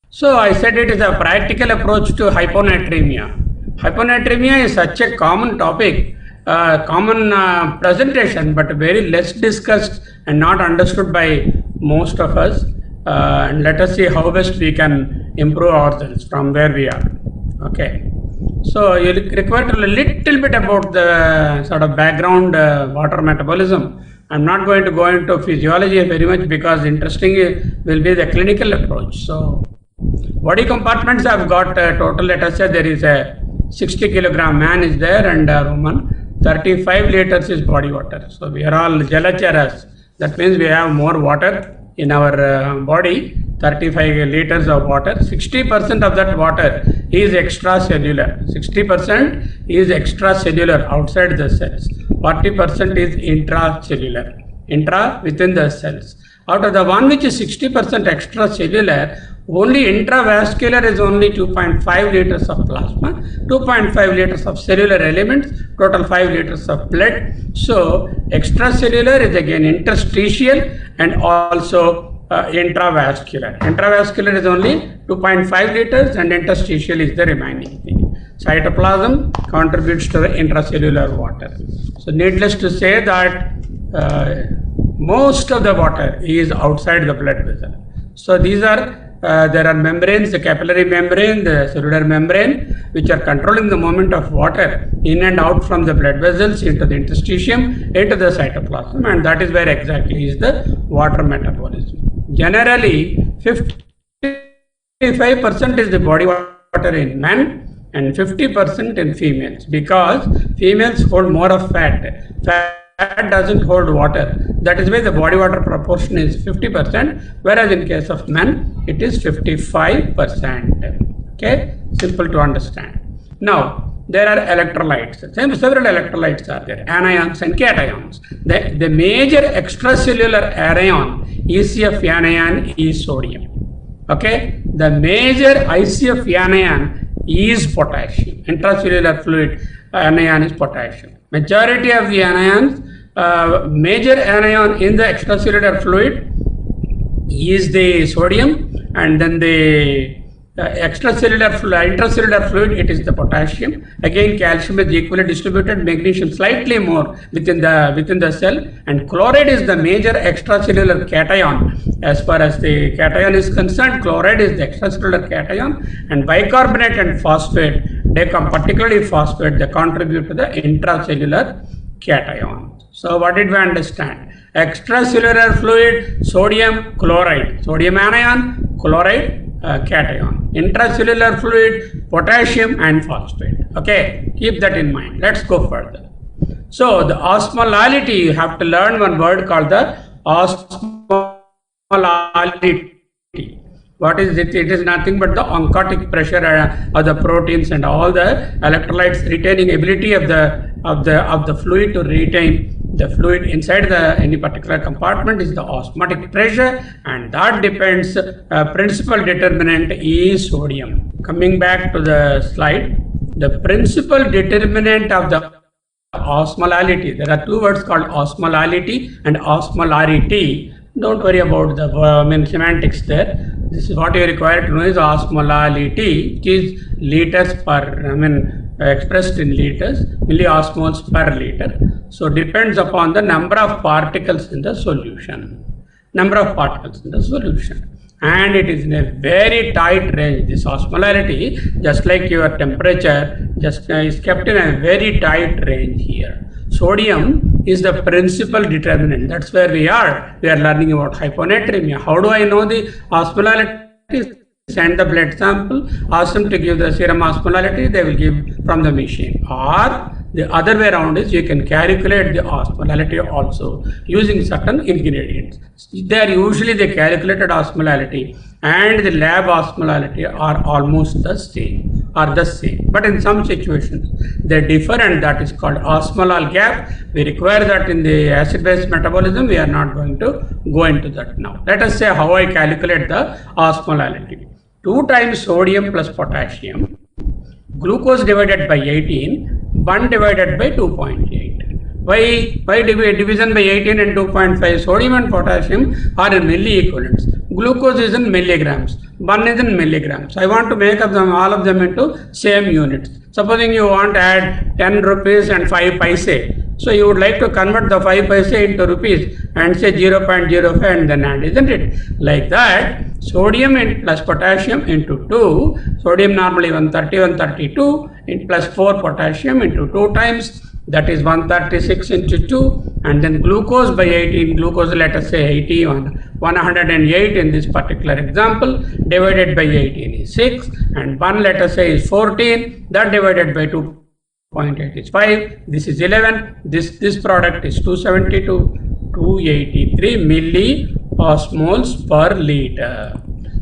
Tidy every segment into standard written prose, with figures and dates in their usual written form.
So I said it is a practical approach to hyponatremia. Hyponatremia is such a common topic, common presentation, but very less discussed and not understood by most of us. And let us see how best we can improve ourselves from where we are. Okay. So you require to a little bit about the sort of background water metabolism. I'm not going to go into physiology very much because interesting will be the clinical approach. So body compartments have got total, let us say there is a 60 kilogram man is there and a woman, 35 liters is body water. So we are all jalacharas. That means we have more water in our body, 35 liters of water. 60% of that water is extracellular. 60% is extracellular outside the cells. 40% is intracellular, intra within the cells. Out of the one which is 60% extracellular, only intravascular is only 2.5 liters of plasma, 2.5 liters of cellular elements, total 5 liters of blood. So extracellular is again interstitial and also intravascular. Intravascular is only 2.5 liters and interstitial is the remaining thing. Cytoplasm contributes to the intracellular water. So needless to say that most of the water is outside the blood vessel. So these are there are membranes, the capillary membrane, the cellular membrane, which are controlling the movement of water in and out from the blood vessels into the interstitium, into the cytoplasm, and that is where exactly is the water metabolism. Generally, 55% is the body water in men and 50% in females, because females hold more of fat. Fat doesn't hold water. That is why the body water proportion is 50%, whereas in case of men, it is 55%. Okay, simple to understand. Now, there are electrolytes. Several electrolytes are there, anions and cations. The major extracellular anion, ECF anion, is sodium. Okay, the major ICF anion is potassium. Intracellular fluid anion is potassium. Majority of the anions, major anion in the extracellular fluid is the sodium, and then the intracellular fluid, it is the potassium. Again, calcium is equally distributed, magnesium slightly more within the cell, and chloride is the major extracellular cation. As far as the cation is concerned, chloride is the extracellular cation, and bicarbonate and phosphate, particularly phosphate, they contribute to the intracellular cation. So what did we understand? Extracellular fluid, sodium, chloride, sodium anion, chloride, cation. Intracellular fluid, potassium and phosphate. Okay, keep that in mind. Let's go further. So the osmolarity, you have to learn one word called the osmolarity. What is it? It is nothing but the oncotic pressure of the proteins and all the electrolytes retaining ability of the fluid to retain the fluid inside any particular compartment is the osmotic pressure, and that depends, principal determinant is sodium. Coming back to the slide, the principal determinant of the osmolarity, there are two words called osmolarity and osmolarity. Don't worry about the semantics there. This is what you require to know is osmolarity, which is liters per, expressed in liters, milliosmoles per liter. So depends upon the number of particles in the solution. And it is in a very tight range. This osmolarity, just like your temperature, is kept in a very tight range here. Sodium is the principal determinant. That's where we are. We are learning about hyponatremia. How do I know the osmolarity? Send the blood sample, ask them to give the serum osmolarity, they will give from the machine. Or the other way around is you can calculate the osmolarity also using certain ingredients. They are usually the calculated osmolarity and the lab osmolarity are almost the same, but in some situations they differ, and that is called osmolar gap. We require that in the acid-base metabolism. We are not going to go into that now. Let us say how I calculate the osmolarity. 2 times sodium plus potassium glucose divided by 18, 1 divided by 2.8. Why division by 18 and 2.5? Sodium and potassium are in milli-equivalents. Glucose is in milligrams. 1 is in milligrams. I want to make up them all of them into same units. Supposing you want to add 10 rupees and 5 paise. So you would like to convert the 5 paise into rupees and say 0.05 and then add, isn't it? Like that, sodium plus potassium into 2, sodium normally 130, 132, plus 4 potassium into 2 times, that is 136 into 2, and then glucose by 18, glucose let us say 81, 108 in this particular example, divided by 18 is 6, and 1 let us say is 14, that divided by 2.8 is 5, this is 11, this product is 272, 283 milliosmoles per liter.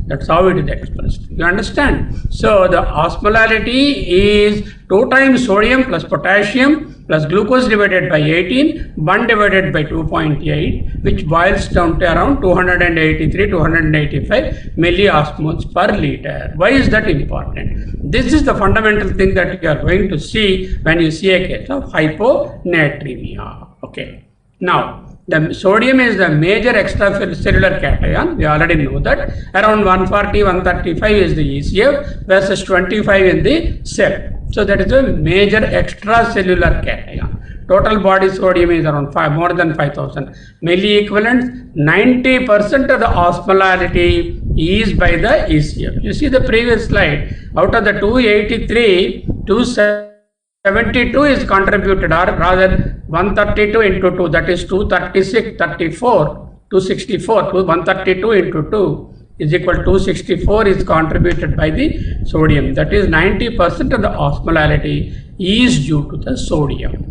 That's how it is expressed. You understand? So the osmolarity is 2 times sodium plus potassium plus glucose divided by 18, 1 divided by 2.8, which boils down to around 283, 285 milliosmoles per liter. Why is that important? This is the fundamental thing that you are going to see when you see a case of hyponatremia. Okay. Now, the sodium is the major extracellular cation. We already know that. Around 140, 135 is the ECF versus 25 in the cell. So that is a major extracellular cation. Total body sodium is around more than 5000 milli-equivalents. 90% of the osmolarity is by the ECF. You see the previous slide. Out of the 283, 272 is contributed, or rather 132 into 2, that is 236, 34, 264, 132 into 2 is equal to 264 is contributed by the sodium. That is 90% of the osmolarity is due to the sodium.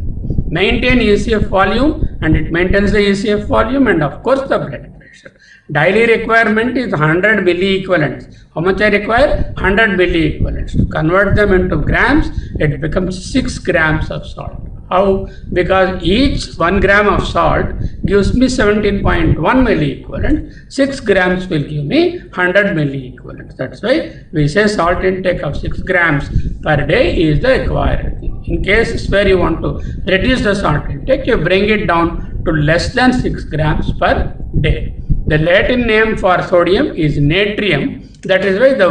Maintain ECF volume, and it maintains the ECF volume, and of course the blood pressure. Daily requirement is 100 milli-equivalents. How much I require? 100 milli-equivalents. To convert them into grams, it becomes 6 grams of salt. How? Because each 1 gram of salt gives me 17.1 milli-equivalent. 6 grams will give me 100 milli-equivalents. That's why we say salt intake of 6 grams per day is the required thing. In cases where you want to reduce the salt intake, you bring it down to less than 6 grams per day. The Latin name for sodium is natrium. That is why the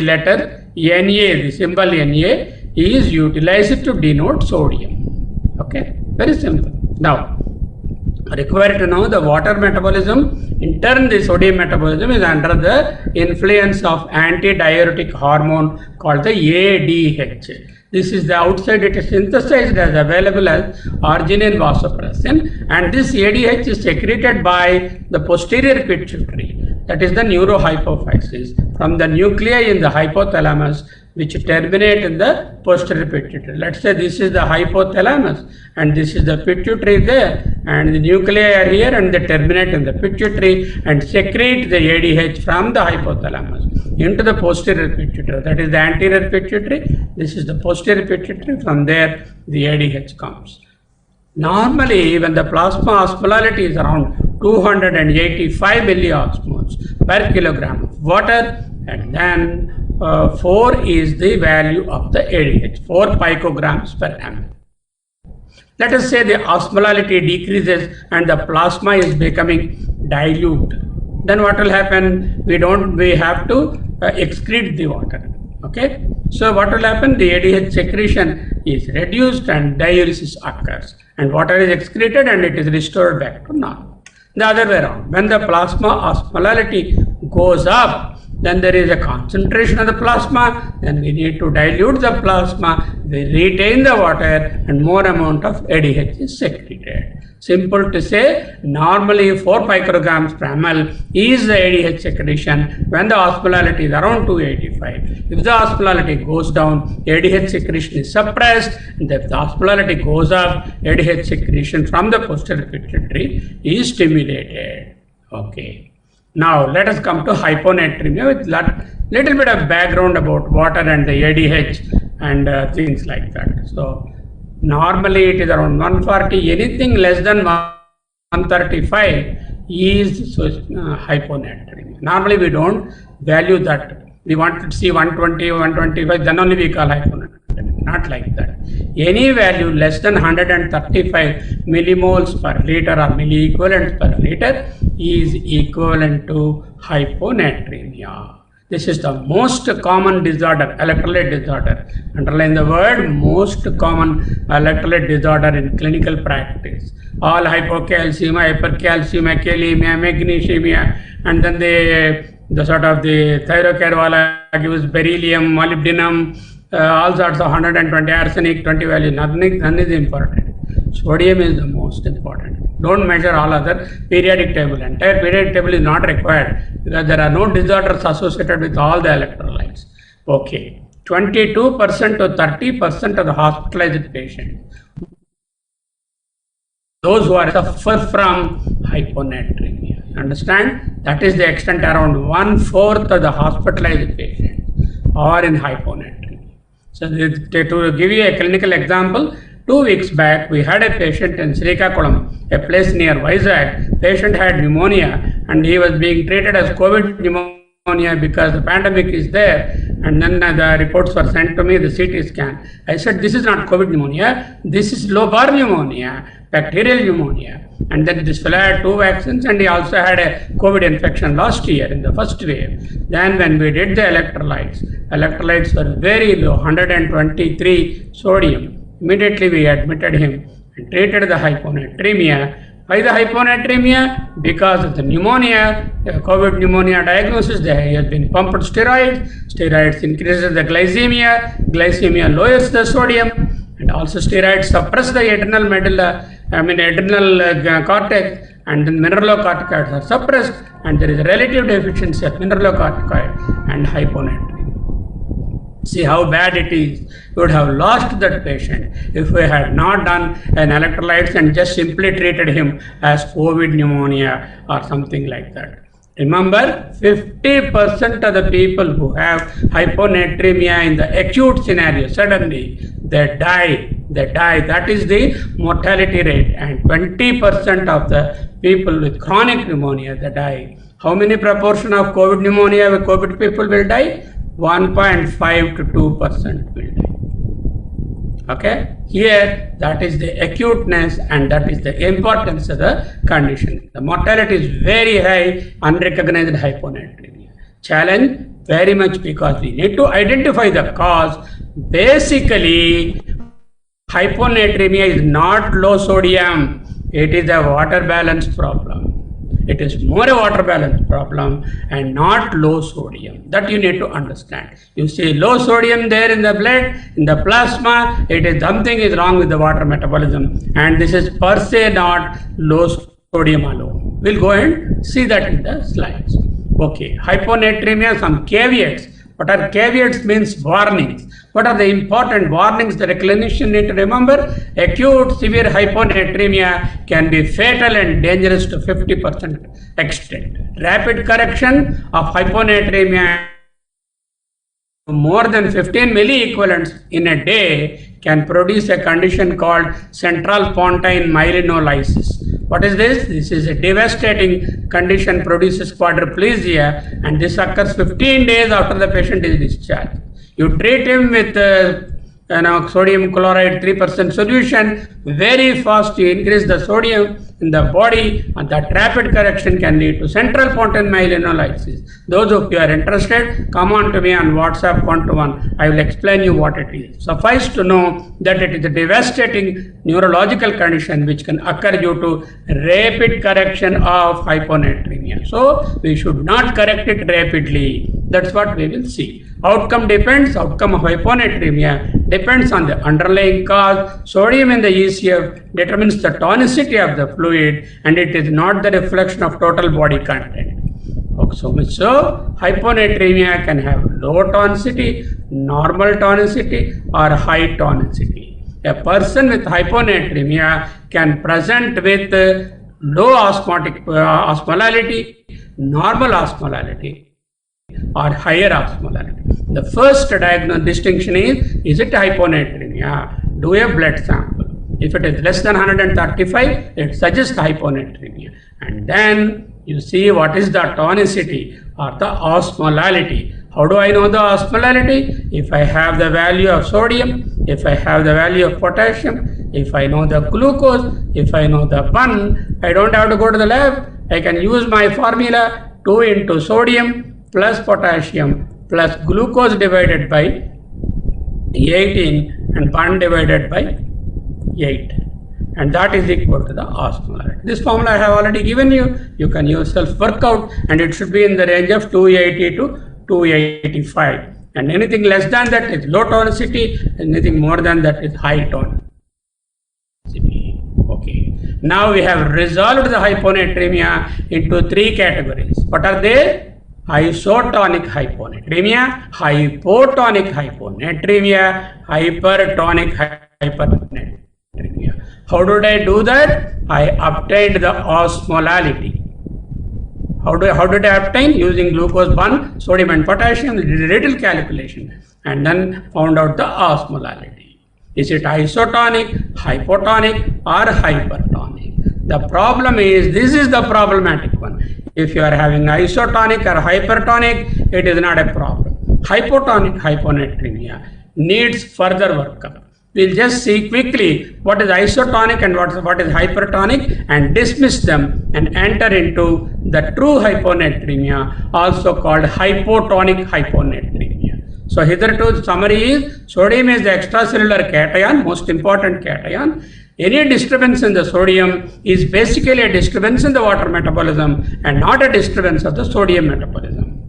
letter Na, the symbol Na, is utilized to denote sodium. Okay, very simple. Now, required to know the water metabolism. In turn, the sodium metabolism is under the influence of antidiuretic hormone called the ADH. This is the outside, it is synthesized as available as arginine vasopressin, and this ADH is secreted by the posterior pituitary, that is the neurohypophysis, from the nuclei in the hypothalamus which terminate in the posterior pituitary. Let's say this is the hypothalamus and this is the pituitary there, and the nuclei are here and they terminate in the pituitary and secrete the ADH from the hypothalamus into the posterior pituitary. That is the anterior pituitary. This is the posterior pituitary. From there the ADH comes. Normally, when the plasma osmolarity is around 285 milliosmoles per kilogram of water, and then 4 is the value of the ADH, 4 picograms per ml. Let us say the osmolarity decreases and the plasma is becoming dilute. Then what will happen? We have to excrete the water. Okay. So what will happen? The ADH secretion is reduced and diuresis occurs, and water is excreted and it is restored back to normal. The other way around, when the plasma osmolarity goes up, then there is a concentration of the plasma, then we need to dilute the plasma, we retain the water, and more amount of ADH is secreted. Simple to say, normally 4 picograms per ml is the ADH secretion when the osmolarity is around 285. If the osmolarity goes down, ADH secretion is suppressed, and if the osmolarity goes up, ADH secretion from the posterior pituitary is stimulated. Okay. Now let us come to hyponatremia with little bit of background about water and the ADH and things like that. So normally it is around 140. Anything less than 135 is hyponatremia. Normally we don't value that. We want to see 120, 125. Then only we call hyponatremia. not like that. Any value less than 135 millimoles per liter or milliequivalents per liter is equivalent to hyponatremia. This is the most common disorder, electrolyte disorder. Underline the word most common electrolyte disorder in clinical practice. All hypocalcemia, hypercalcemia, kalemia, magnesemia, and then the sort of the thyrocairwala gives beryllium, molybdenum, all sorts of 120 arsenic, 20 value. None is important. Sodium is the most important. Don't measure all other periodic table. Entire periodic table is not required because there are no disorders associated with all the electrolytes. Okay, 22% to 30% of the hospitalized patients, those who are suffer from hyponatremia. Understand? That is the extent. Around 1/4 of the hospitalized patients are in hyponatremia. So to give you a clinical example, 2 weeks back, we had a patient in Srikakulam, a place near Vizag. Patient had pneumonia and he was being treated as COVID pneumonia because the pandemic is there. And then the reports were sent to me, the CT scan. I said, this is not COVID pneumonia, this is low-bar pneumonia, bacterial pneumonia. And then this fellow had 2 vaccines and he also had a COVID infection last year in the first wave. Then when we did the electrolytes were very low, 123 sodium. Immediately we admitted him and treated the hyponatremia. Why the hyponatremia? Because of the pneumonia, COVID pneumonia diagnosis, he has been pumped steroids. Steroids increases the glycemia lowers the sodium, and also steroids suppress the adrenal cortex, and then mineralocorticoids are suppressed, and there is a relative deficiency of mineralocorticoid and hyponatremia. See how bad it is. We would have lost that patient if we had not done an electrolytes and just simply treated him as COVID pneumonia or something like that. Remember, 50% of the people who have hyponatremia in the acute scenario, suddenly they die. That is the mortality rate. And 20% of the people with chronic pneumonia, they die. How many proportion of COVID pneumonia with COVID people will die? 1.5 to 2% will die. Okay, here that is the acuteness and that is the importance of the condition. The mortality is very high, unrecognized hyponatremia. Challenge very much because we need to identify the cause. Basically, hyponatremia is not low sodium, it is a water balance problem. It is more a water balance problem and not low sodium. That you need to understand. You see low sodium there in the blood, in the plasma, it is something is wrong with the water metabolism, and this is per se not low sodium alone. We'll go and see that in the slides. Okay, hyponatremia, some caveats. What are caveats? Means warnings. What are the important warnings that a clinician need to remember? Acute severe hyponatremia can be fatal and dangerous to 50% extent. Rapid correction of hyponatremia more than 15 milliequivalents in a day can produce a condition called central pontine myelinolysis. What is this? This is a devastating condition, produces quadriplegia, and this occurs 15 days after the patient is discharged. You treat him with sodium chloride 3% solution, very fast you increase the sodium in the body, and that rapid correction can lead to central pontine myelinolysis. Those of you are interested, come on to me on WhatsApp 1-to-1. I will explain you what it is. Suffice to know that it is a devastating neurological condition which can occur due to rapid correction of hyponatremia. So we should not correct it rapidly. That's what we will see. Outcome of hyponatremia depends on the underlying cause. Sodium in the ECF determines the tonicity of the fluid, and it is not the reflection of total body content. So hyponatremia can have low tonicity, normal tonicity, or high tonicity. A person with hyponatremia can present with low osmolarity, normal osmolarity, or higher osmolarity. The first distinction is it hyponatremia? Do a blood sample. If it is less than 135, it suggests hyponatremia. And then you see what is the tonicity or the osmolarity. How do I know the osmolarity? If I have the value of sodium, if I have the value of potassium, if I know the glucose, if I know the bun, I don't have to go to the lab. I can use my formula 2 into sodium plus potassium plus glucose divided by 18 and bun divided by 8. And that is equal to the osmolarity. This formula I have already given you. You can yourself work out, and it should be in the range of 280 to 285. And anything less than that is low tonicity, anything more than that is high tonicity. Okay. Now we have resolved the hyponatremia into 3 categories. What are they? Isotonic hyponatremia, hypotonic hyponatremia, hypertonic hyponatremia. How did I do that? I obtained the osmolarity. How did I obtain? Using glucose, bun, sodium and potassium, did a little calculation and then found out the osmolarity. Is it isotonic, hypotonic or hypertonic? The problem is, this is the problematic one. If you are having isotonic or hypertonic, it is not a problem. Hypotonic hyponatremia needs further workup. We'll just see quickly what is isotonic and what is hypertonic and dismiss them and enter into the true hyponatremia, also called hypotonic hyponatremia. So hitherto the summary is, sodium is the extracellular cation, most important cation. Any disturbance in the sodium is basically a disturbance in the water metabolism and not a disturbance of the sodium metabolism.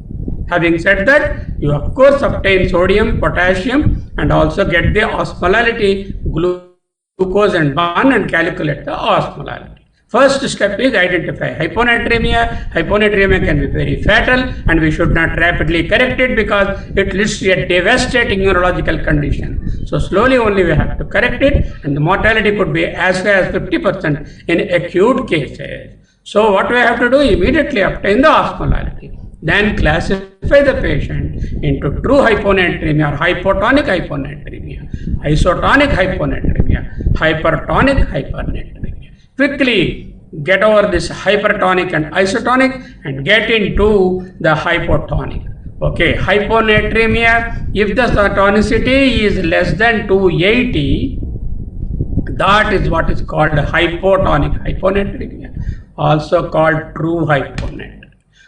Having said that, you of course obtain sodium, potassium and also get the osmolarity, glucose and bun, and calculate the osmolarity. First step is identify hyponatremia. Hyponatremia can be very fatal and we should not rapidly correct it because it leads to a devastating neurological condition. So slowly only we have to correct it, and the mortality could be as high as 50% in acute cases. So what we have to do? Immediately obtain the osmolarity. Then classify the patient into true hyponatremia or hypotonic hyponatremia, isotonic hyponatremia, hypertonic hyponatremia. Quickly get over this hypertonic and isotonic and get into the hypotonic. Okay, hyponatremia, if the tonicity is less than 280, that is what is called hypotonic hyponatremia, also called true hyponatremia.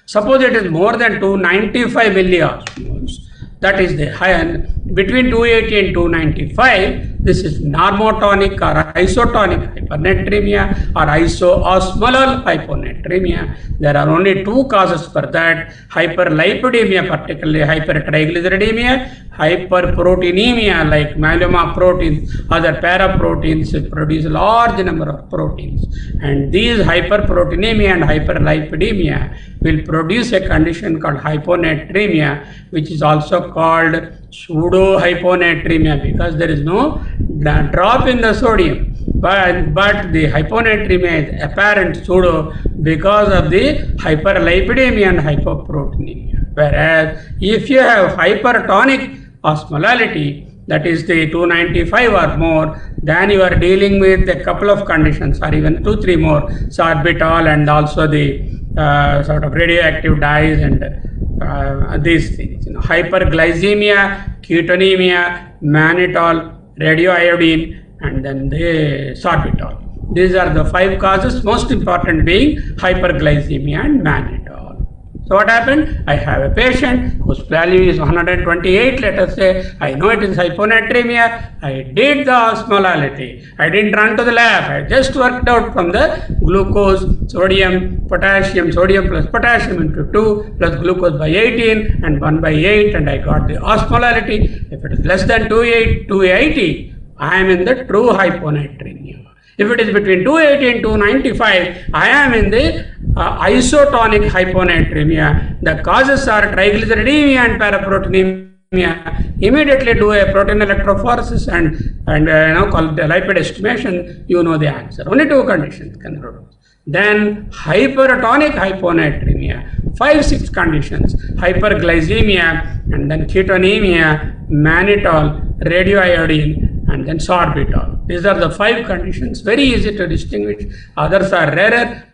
Suppose it is more than 295 milliosmoles, that is the high, between 280 and 295, this is normotonic or isotonic hyponatremia or isoosmolar hyponatremia. There are only 2 causes for that: hyperlipidemia, particularly hypertriglyceridemia, hyperproteinemia like myeloma proteins, other paraproteins produce a large number of proteins, and these hyperproteinemia and hyperlipidemia will produce a condition called hyponatremia, which is also called pseudo hyponatremia because there is no drop in the sodium, but the hyponatremia is apparent pseudo because of the hyperlipidemia and hypoproteinemia. Whereas if you have hypertonic osmolarity, that is the 295 or more, then you are dealing with a couple of conditions or even 2-3 more, sorbitol and also the sort of radioactive dyes and these things, hyperglycemia, ketonemia, mannitol, radioiodine, and then the sorbitol. These are the 5 causes, most important being hyperglycemia and mannitol. So what happened? I have a patient whose value is 128, let us say. I know it is hyponatremia. I did the osmolarity. I didn't run to the lab. I just worked out from the glucose, sodium, potassium, sodium plus potassium into 2 plus glucose by 18 and 1 by 8, and I got the osmolarity. If it is less than 280, I am in the true hyponatremia. If it is between 280 and 295, I am in the isotonic hyponatremia. The causes are triglyceridemia and paraproteinemia. Immediately do a protein electrophoresis and call the lipid estimation. You know the answer. Only 2 conditions can produce. Then hypertonic hyponatremia, 5-6 conditions: hyperglycemia, and then ketonemia, mannitol, radioiodine, and then sorbitol. These are the 5 conditions, very easy to distinguish. Others are rarer.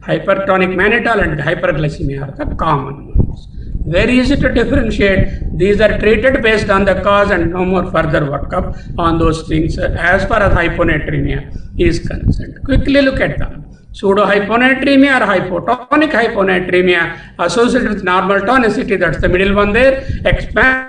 Hypertonic mannitol and hyperglycemia are the common ones. Very easy to differentiate. These are treated based on the cause and no more further workup on those things as far as hyponatremia is concerned. Quickly look at them. Pseudohyponatremia or hypotonic hyponatremia associated with normal tonicity, that's the middle one there. Expansion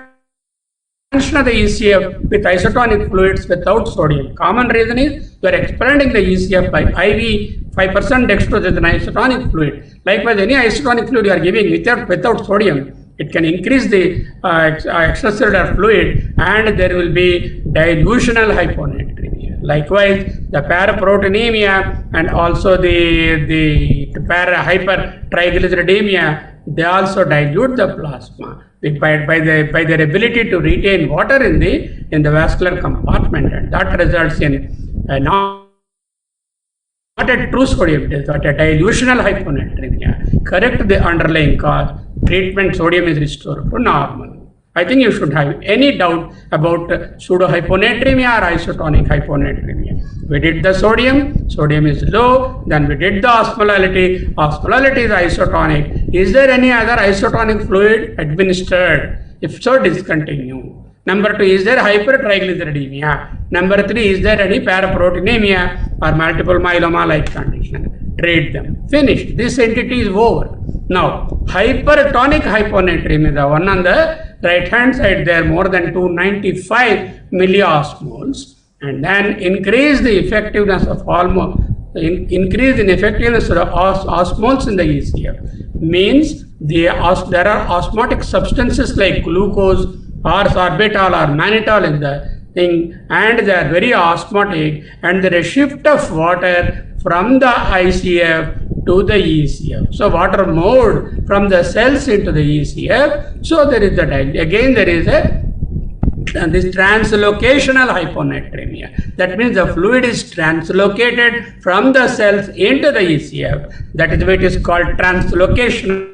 of the ECF with isotonic fluids without sodium. Common reason is you are expanding the ECF by IV 5% dextrose as an isotonic fluid. Likewise, any isotonic fluid you are giving without sodium, it can increase the extracellular fluid and there will be dilutional hyponatremia. Likewise, the paraproteinemia and also the hypertriglyceridemia, they also dilute the plasma by their ability to retain water in the vascular compartment, and that results in not a true sodium test, but a dilutional hyponatremia. Correct the underlying cause. Treatment, sodium is restored to normal. I think you should have any doubt about pseudohyponatremia or isotonic hyponatremia. We did the sodium is low, then we did the osmolarity is isotonic. Is there any other isotonic fluid administered? If so, discontinue. Number 2, is there hypertriglyceridemia? Number 3, is there any paraproteinemia or multiple myeloma-like condition? Treat them. Finished. This entity is over. Now, hypertonic hyponatremia, the one on the right hand side there, more than 295 milliosmoles, and then increase the effectiveness of increase in effectiveness of the osmoles in the ECF. Means there are osmotic substances like glucose or sorbitol or mannitol in the thing, and they are very osmotic, and there is a shift of water from the ICF to the ECF. So water moved from the cells into the ECF. So there is this translocational hyponatremia. That means the fluid is translocated from the cells into the ECF. That is why it is called translocational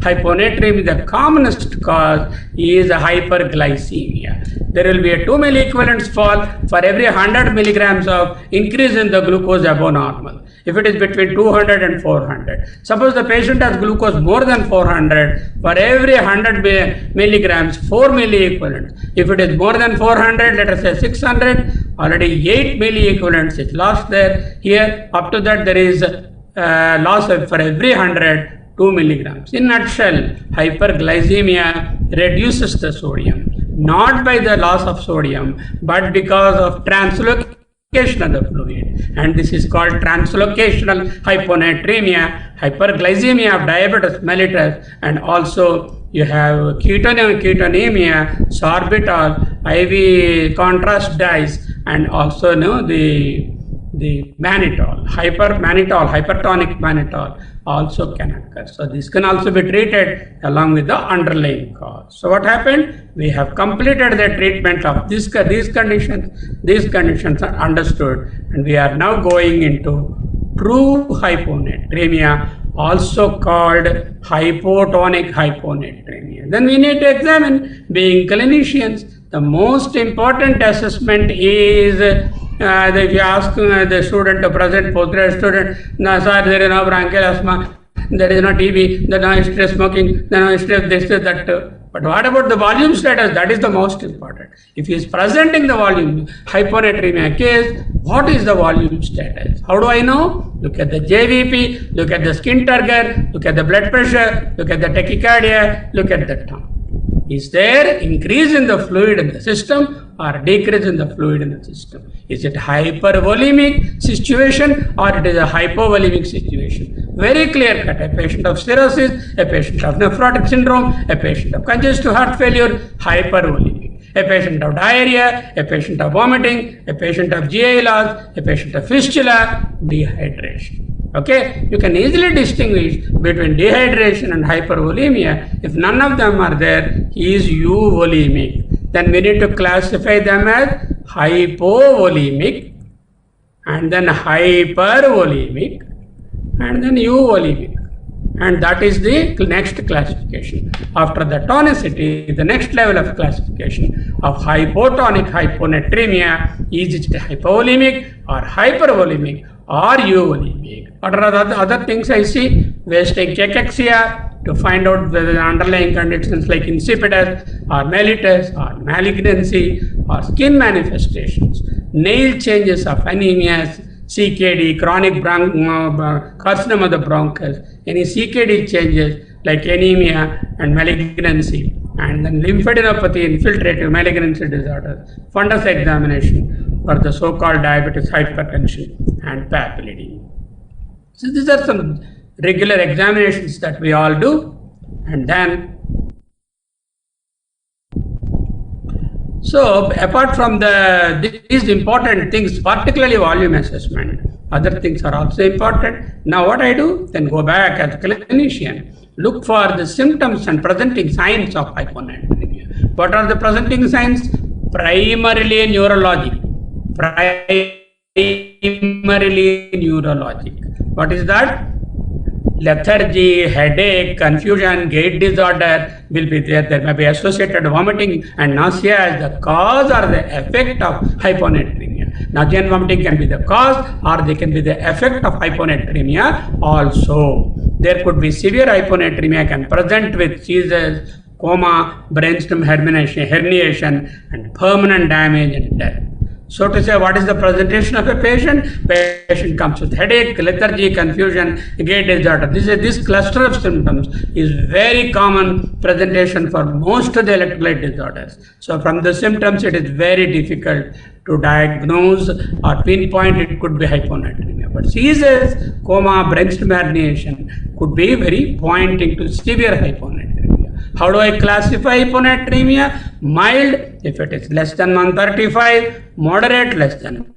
hyponatremia. The commonest cause is hyperglycemia. There will be a 2 milliequivalents fall for every 100 milligrams of increase in the glucose above normal. If it is between 200 and 400. Suppose the patient has glucose more than 400, for every 100 milligrams, 4 milliequivalents. If it is more than 400, let us say 600, already 8 milliequivalents is lost there. Here, up to that, there is loss of, for every 100, 2 milligrams. In nutshell, hyperglycemia reduces the sodium, not by the loss of sodium, but because of translocation of the fluid, and this is called translocational hyponatremia, hyperglycemia of diabetes mellitus, and also you have ketonemia, sorbitol, IV contrast dyes, and also the mannitol, hypertonic mannitol also can occur. So this can also be treated along with the underlying cause. So what happened? We have completed the treatment of these conditions. These conditions are understood, and we are now going into true hyponatremia, also called hypotonic hyponatremia. Then we need to examine, being clinicians, the most important assessment is if you ask the student, the present postgraduate student, no sir, there is no bronchial asthma, there is no TB, there is no history of smoking, there is no history of this, that. But what about the volume status? That is the most important. If he is presenting the volume hyponatremia case, what is the volume status? How do I know? Look at the JVP, look at the skin turgor, look at the blood pressure, look at the tachycardia, look at the tongue. Is there increase in the fluid in the system or decrease in the fluid in the system? Is it hypervolemic situation or it is a hypovolemic situation? Very clear cut. A patient of cirrhosis, a patient of nephrotic syndrome, a patient of congestive heart failure, hypervolemic. A patient of diarrhea, a patient of vomiting, a patient of GI loss, a patient of fistula, dehydration. Okay, you can easily distinguish between dehydration and hypervolemia. If none of them are there, he is euvolemic. Then we need to classify them as hypovolemic, and then hypervolemic, and then euvolemic. And that is the next classification. After the tonicity, the next level of classification of hypotonic hyponatremia, is it hypovolemic or hypervolemic, or euvolemic. What are the other things I see? Wasting cachexia to find out whether the underlying conditions like insipidus or mellitus or malignancy or skin manifestations, nail changes of anemias, CKD, chronic carcinoma of the bronchus, any CKD changes like anemia and malignancy, and then lymphadenopathy, infiltrative malignancy disorders, fundus examination for the so-called diabetes, hypertension and papilledema. So these are some regular examinations that we all do, and then so apart from these important things, particularly volume assessment, other things are also important. Now what I do, then go back as a clinician, look for the symptoms and presenting signs of hyponatremia. What are the presenting signs? Primarily neurologic. What is that? Lethargy, headache, confusion, gait disorder will be there. There may be associated vomiting and nausea as the cause or the effect of hyponatremia. Nausea and vomiting can be the cause, or they can be the effect of hyponatremia also. There could be severe hyponatremia can present with seizures, coma, brainstem herniation, and permanent damage and death. So to say, what is the presentation of a patient? Patient comes with headache, lethargy, confusion, gait disorder. This cluster of symptoms is very common presentation for most of the electrolyte disorders. So from the symptoms, it is very difficult to diagnose or pinpoint it could be hyponatremia. But seizures, coma, brainstem herniation could be very pointing to severe hyponatremia. How do I classify hyponatremia? Mild, if it is less than 135, moderate, less than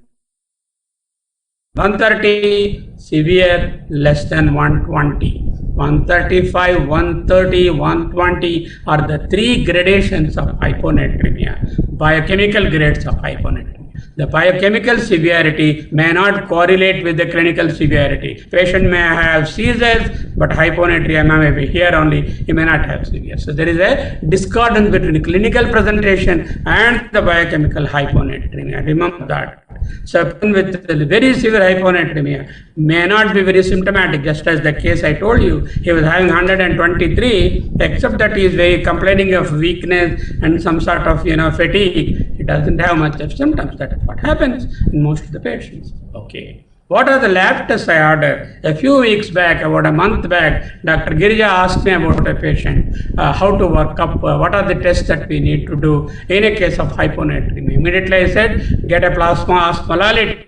130, severe, less than 120. 135, 130, 120 are the three gradations of hyponatremia, biochemical grades of hyponatremia. The biochemical severity may not correlate with the clinical severity. Patient may have seizures, but hyponatremia may be here only, he may not have severe. So there is a discordance between clinical presentation and the biochemical hyponatremia. Remember that. So with very severe hyponatremia may not be very symptomatic, just as the case I told you, he was having 123, except that he is very complaining of weakness and some sort of fatigue. He doesn't have much of symptoms. That is what happens in most of the patients. Okay. What are the lab tests I ordered? A few weeks back, about a month back, Dr. Girija asked me about a patient, how to work up, what are the tests that we need to do in a case of hyponatremia. Immediately I said, get a plasma osmolarity,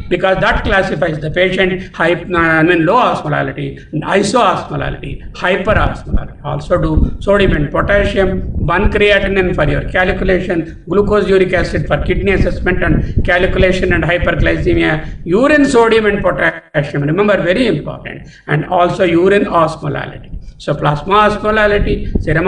because that classifies the patient low osmolarity, isoosmolarity, hyperosmolarity. Also do sodium and potassium, 1 creatinine for your calculation, glucose uric acid for kidney assessment and calculation and hyperglycemia, urine sodium and potassium, remember, very important, and also urine osmolarity. So plasma osmolarity, serum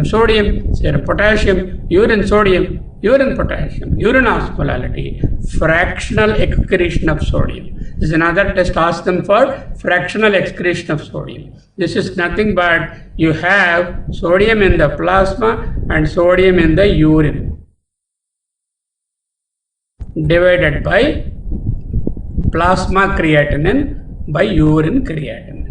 sodium, serum potassium, urine sodium, urine potassium, urine osmolarity, fractional excretion of sodium. This is another test. Ask them for fractional excretion of sodium. This is nothing but you have sodium in the plasma and sodium in the urine divided by plasma creatinine by urine creatinine.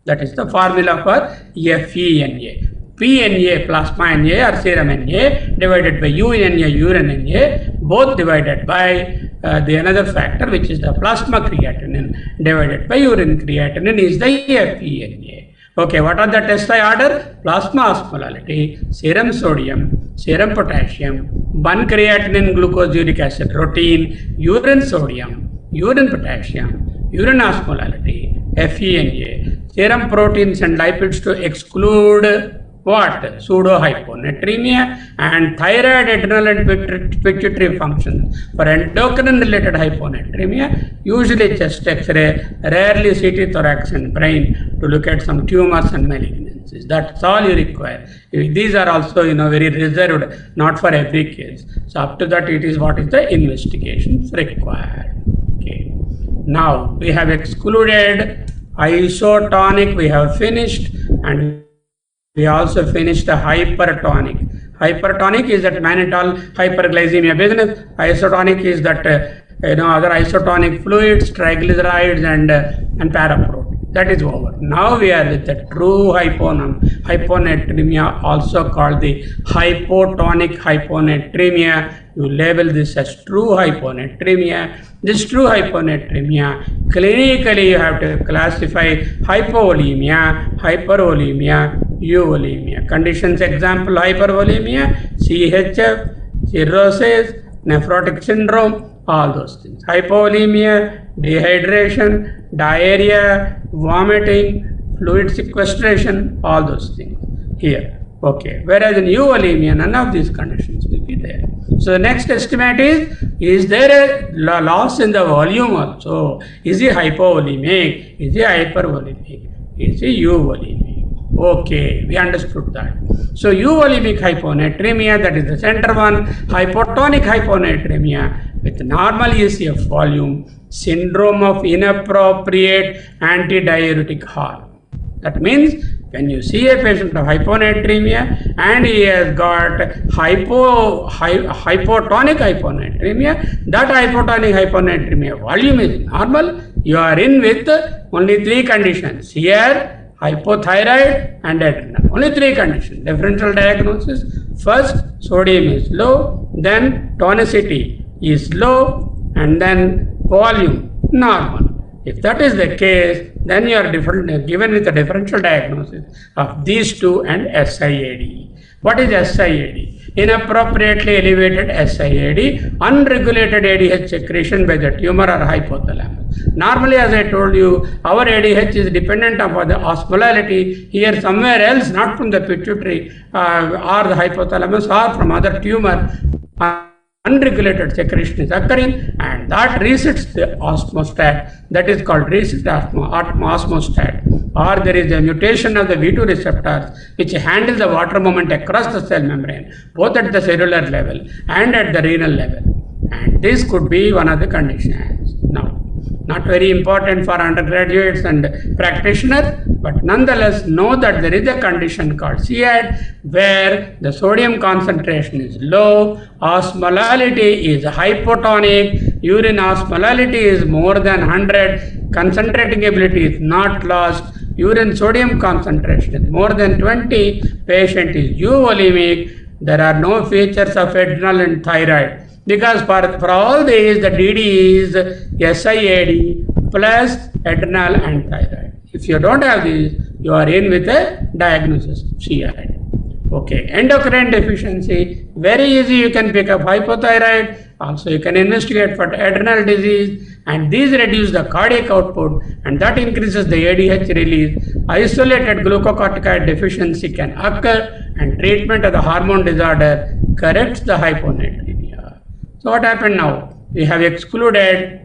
That is the formula for FeNA. PNA, plasma Na or serum Na, divided by UNA, urine Na, both divided by the another factor, which is the plasma creatinine, divided by urine creatinine, is the FeNA. Okay, what are the tests I order? Plasma osmolarity, serum sodium, serum potassium, 1 creatinine glucose uric acid routine, urine sodium, urine potassium, urine osmolarity, FeNA, serum proteins and lipids to exclude what? Pseudo-hyponatremia and thyroid, adrenal and pituitary functions. For endocrine related hyponatremia, usually chest X-ray, rarely CT thorax and brain to look at some tumors and malignancies. That's all you require. These are also very reserved, not for every case. So up to that, it is what is the investigations required. Okay. Now we have excluded isotonic, we have finished, and we also finished the hypertonic. Hypertonic is that mannitol hyperglycemia business. Isotonic is that other isotonic fluids, triglycerides, and paraprotein. That is over. Now we are with the true hyponatremia, also called the hypotonic hyponatremia. You label this as true hyponatremia. This true hyponatremia, clinically you have to classify hypovolemia, hypervolemia, euvolemia. Conditions example: hypervolemia, CHF, cirrhosis, nephrotic syndrome, all those things. Hypovolemia, dehydration, diarrhea, vomiting, fluid sequestration, all those things here. Okay. Whereas in euvolemia, none of these conditions will be there. So the next estimate is there a loss in the volume also? Is he hypovolemic? Is he hypervolemic? Is he euvolemic? Okay, we understood that. So euvolemic hyponatremia, that is the center one. Hypotonic hyponatremia with normal ECF volume, syndrome of inappropriate antidiuretic hormone. That means when you see a patient of hyponatremia and he has got hypotonic hyponatremia, that hypotonic hyponatremia volume is normal, you are in with only three conditions. Here, hypothyroid and adrenal. Only three conditions. Differential diagnosis: first, sodium is low, then tonicity is low, and then volume normal. If that is the case, then you are given with a differential diagnosis of these two and SIAD. What is SIAD? Inappropriately elevated SIAD, unregulated ADH secretion by the tumor or hypothalamus. Normally, as I told you, our ADH is dependent upon the osmolarity. Here, somewhere else, not from the pituitary or the hypothalamus or from other tumor, unregulated secretion is occurring, and that resets the osmostat. That is called reset osmostat. Or there is a mutation of the V2 receptors which handles the water movement across the cell membrane, both at the cellular level and at the renal level. And this could be one of the conditions. Now, not very important for undergraduates and practitioners, but nonetheless know that there is a condition called CAD where the sodium concentration is low, osmolarity is hypotonic, urine osmolarity is more than 100, concentrating ability is not lost, urine sodium concentration is more than 20, patient is euvolemic, there are no features of adrenal and thyroid. Because for all these, the DD is SIAD plus adrenal and thyroid. If you don't have these, you are in with a diagnosis of CAD. Okay, endocrine deficiency, very easy, you can pick up hypothyroid. Also, you can investigate for adrenal disease, and these reduce the cardiac output, and that increases the ADH release. Isolated glucocorticoid deficiency can occur, and treatment of the hormone disorder corrects the hyponatremia. So what happened now? We have excluded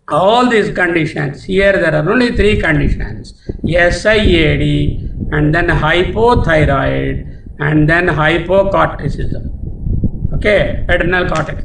all these conditions. Here there are only three conditions: SIAD, and then hypothyroid, and then hypocorticism. Okay, adrenal cortex.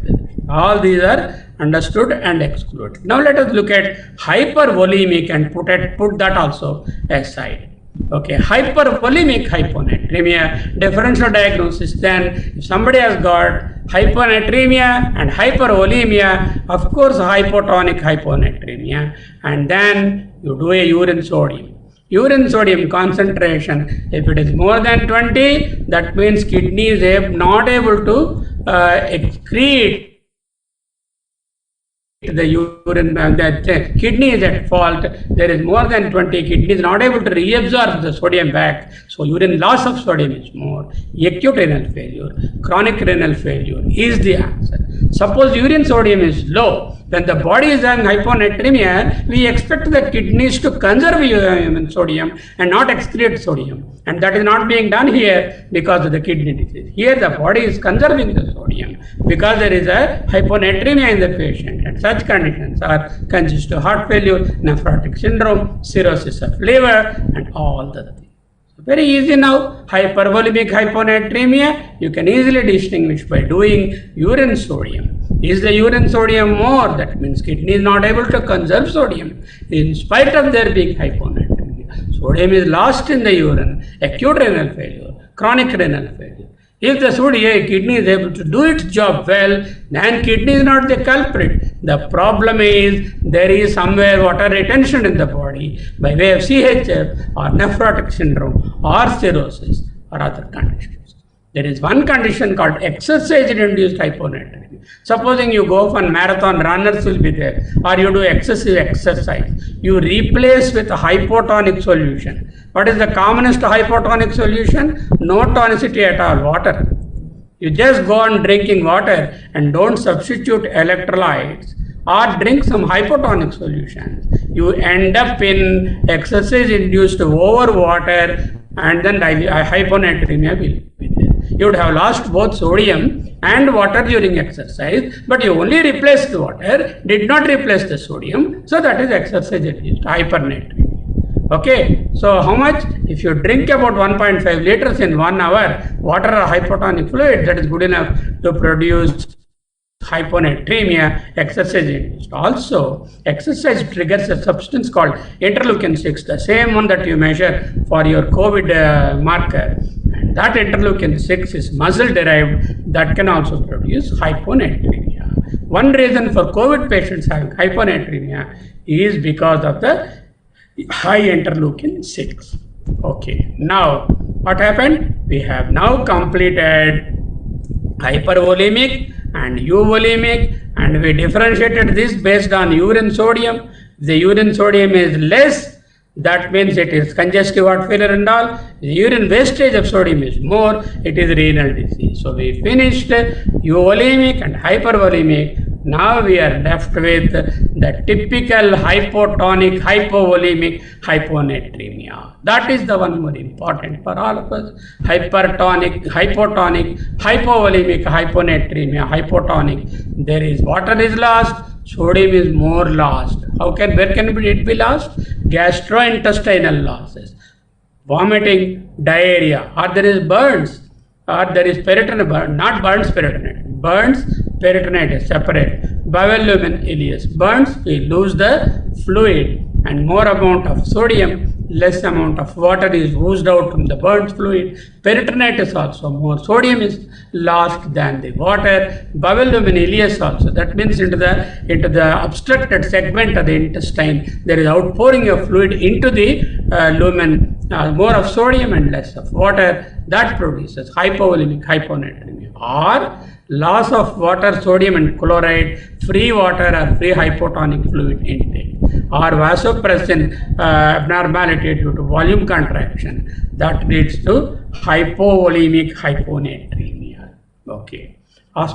All these are understood and excluded. Now let us look at hypervolemic and put that also aside. Okay, hypervolemic hyponatremia, differential diagnosis. Then if somebody has got hyponatremia and hypervolemia, of course hypotonic hyponatremia, and then you do a urine sodium. Urine sodium concentration, if it is more than 20, that means kidney is not able to excrete the urine, that kidney is at fault. There is more than 20, kidney is not able to reabsorb the sodium back, so urine loss of sodium is more. Acute renal failure, chronic renal failure is the answer. Suppose urine sodium is low, when the body is having hyponatremia, we expect the kidneys to conserve urine sodium and not excrete sodium, and that is not being done here because of the kidney disease. Here the body is conserving the sodium because there is a hyponatremia in the patient, and such conditions consist of heart failure, nephrotic syndrome, cirrhosis of liver, and all the things. Very easy now. Hypervolemic hyponatremia, you can easily distinguish by doing urine sodium. Is the urine sodium more? That means kidney is not able to conserve sodium in spite of there being hyponatremia. Sodium is lost in the urine, acute renal failure, chronic renal failure. If the kidney is able to do its job well, then kidney is not the culprit. The problem is there is somewhere water retention in the body by way of CHF or nephrotic syndrome or cirrhosis or other conditions. There is one condition called exercise-induced hyponatremia. Supposing you go for marathon, runners will be there, or you do excessive exercise. You replace with a hypotonic solution. What is the commonest hypotonic solution? No tonicity at all, water. You just go on drinking water and don't substitute electrolytes or drink some hypotonic solutions. You end up in exercise-induced overwater, and then hyponatremia will be there. You would have lost both sodium and water during exercise, but you only replaced the water, did not replace the sodium, so that is exercise-induced hypernatremia. Okay, so how much? If you drink about 1.5 liters in 1 hour, water or hypotonic fluid, that is good enough to produce hyponatremia, exercise-induced. Also, exercise triggers a substance called interleukin-6, the same one that you measure for your COVID marker. And that interleukin-6 is muscle-derived, that can also produce hyponatremia. One reason for COVID patients having hyponatremia is because of the high interleukin-6. Okay, now what happened? We have now completed hypervolemic and euvolemic, and we differentiated this based on urine sodium. The urine sodium is less, that means it is congestive heart failure and all. The urine wastage of sodium is more, it is renal disease. So we finished euvolemic and hypervolemic. Now we are left with the typical hypotonic, hypovolemic hyponatremia. That is the one more important for all of us. Hypertonic, hypotonic, hypovolemic hyponatremia, hypotonic. There is water is lost, sodium is more lost. Where can it be lost? Gastrointestinal losses, vomiting, diarrhea, or there is burns, or there is peritonitis, not burns peritonitis. Burns, peritonitis separate. Bowel lumen ileus. Burns, we lose the fluid and more amount of sodium, less amount of water is oozed out from the burns fluid. Peritonitis also, more sodium is lost than the water. Bowel lumen ileus also, that means into the obstructed segment of the intestine, there is outpouring of fluid into the lumen, more of sodium and less of water. That produces hypovolemic hyponatremia, or loss of water, sodium and chloride, free water or free hypotonic fluid intake, or vasopressin abnormality due to volume contraction, that leads to hypovolemic hyponatremia. Okay.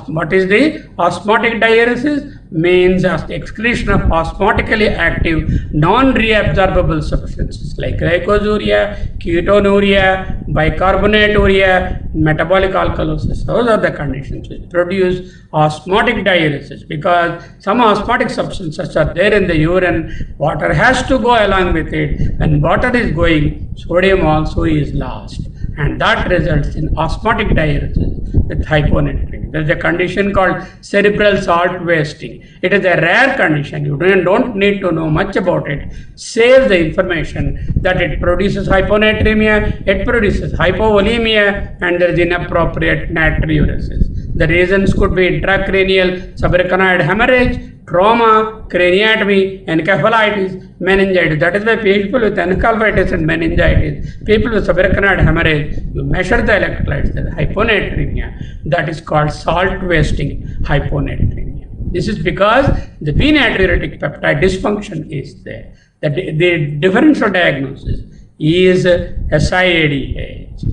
What is the osmotic diuresis? Means excretion of osmotically active non-reabsorbable substances like glycosuria, ketonuria, bicarbonaturia, metabolic alkalosis. Those are the conditions which produce osmotic diuresis, because some osmotic substances are there in the urine, water has to go along with it. When water is going, sodium also is lost, and that results in osmotic diuresis with hyponatremia. There is a condition called cerebral salt wasting. It is a rare condition. You don't need to know much about it. Save the information that it produces hyponatremia, it produces hypovolemia, and there is inappropriate natriuresis. The reasons could be intracranial subarachnoid hemorrhage, trauma, craniotomy, encephalitis, meningitis. That is why people with encephalitis and meningitis, people with subarachnoid hemorrhage, you measure the electrolytes, there is hyponatremia. That is called salt wasting hyponatremia. This is because the p-natriuretic peptide dysfunction is there. The differential diagnosis is SIADH.